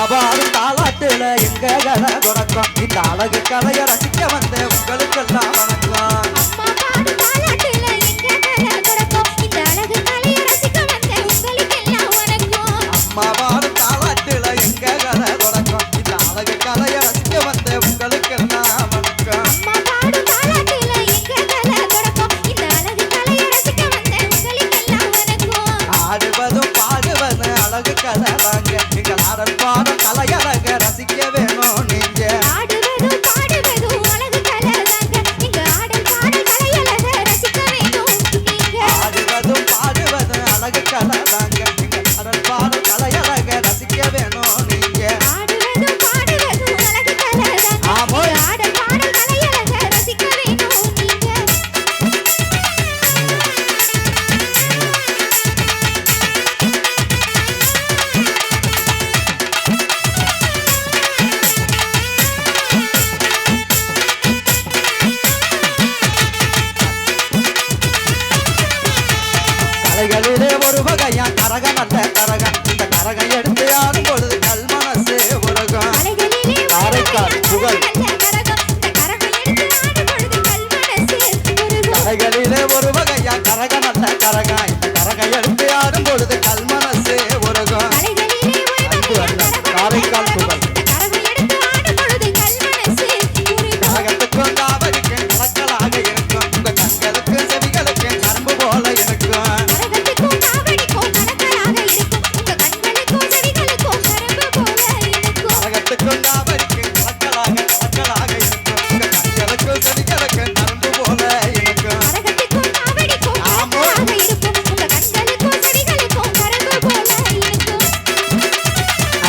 பாடும் தாளாட்டுல எங்க கதை தொடக்கம் இந்த அழகு கலையை ரசிக்க வந்த உங்களுக்கெல்லாம் வணக்கம் அம்மா பாடும் தாளாட்டுல எங்க கதை தொடக்கம் இந்த அழகு கலையை ரசிக்க வந்த உங்களுக்கெல்லாம் வணக்கம் ஆடுவதும் பாடுவதும் அழகு கதை தாங்க எங்கள் ஆடல் பாடும் கலையழக ரசிக்க வேணும் நீங்க ஆடுவதும் பாடுவதும் அழகு கலை தாங்க எங்கள் ஆடல் பாடும் கலையழக ரசிக்க வேணும் நீங்க ஆமோ கலைகளிலே ஒரு வகையா கரகம் நல்ல கரகம் இந்த கரகம் எடுத்து ஆடும் பொழுது கல் மனசே உலகம் காரைக்கால் புகழ் கலைகளிலே ஒரு வகையா கரகம் நல்ல கரகம் இந்த கரகம் எடுத்து ஆடும் பொழுது கல் மனசே உலகம் காரைக்கால் புகழ் கரகத்துக்கும் காவலுக்கும் கலக்கலாக இருக்கும் உங்க கண்களுக்கு செவிகளுக்கு நரம்பு போல இருக்கும் கரகத்துக்கும் காவலுக்கும் கலக்கலாக இருக்கும் உங்க கண்களுக்கு செவிகளுக்கு நரம்பு போல இருக்கும் ஆமோ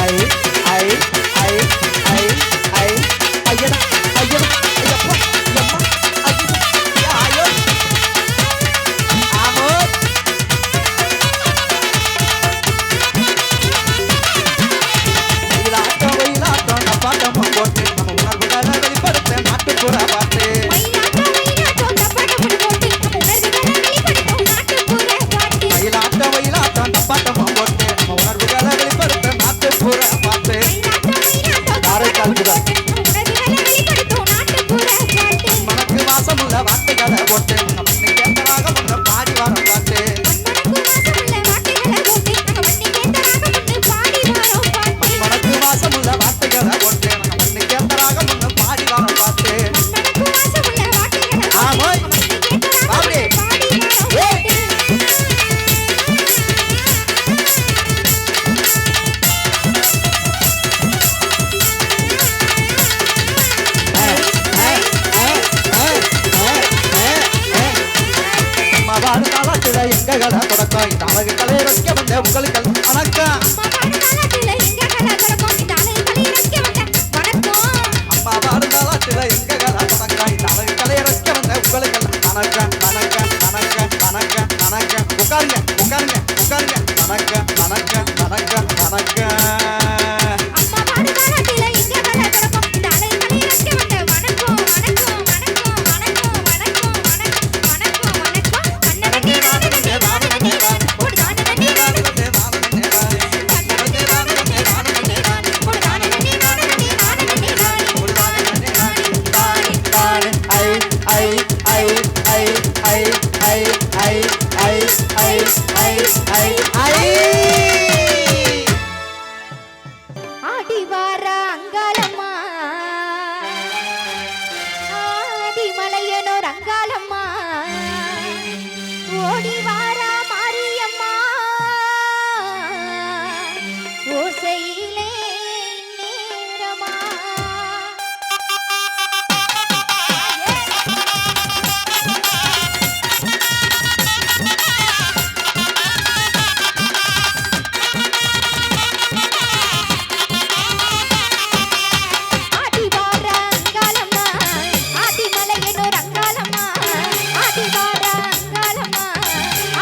ஐ ஐ ஐ ஐ ஐ ஐயடா ஐயடா ஐயப்பா ஐயம்மா ஐயோ ஆமோ ஒயிலாட்டம் நப்பாட்டம் போட்டு நம்ம உணர்வுகளை வெளிப்படுத்த நாட்டுப்புற பாட்டு ஒயிலாட்டம் நப்பாட்டம் போட்டு நம்ம உணர்வுகளை வெளிப்படுத்த நாட்டுப்புற பாட்டு காரைக்கால் புகழ் மனக்கு வாசமுள்ள வார்த்தைகளை போட்டு நம்ம கேட்டராக முன்ன பாடி வர பாட்டு மனக்கு வாசமுள்ள வார்த்தைகளை போட்டு நம்ம கேட்டராக முன்ன பாடி வர பாட்டு ஆமோய் பாபடி ஏய் வாழ்நாளத்துல எங்க கதை தொடக்கம் இந்த அழகு கலையை ரசிக்க வந்த உங்களுக்கு வணக்கம் அம்மா வாழ்நாளத்துல எங்க கதை தொடக்கம் இந்த அழகு கலையை ரசிக்க வந்த உங்களுக்கு வணக்கம் வணக்கம் வணக்கம் வணக்கம் வணக்கம் உட்காருங்க உட்காருங்க உட்காருங்க வணக்கம் வணக்கம் வணக்கம் வணக்கம்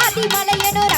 ஆதிமலையனோ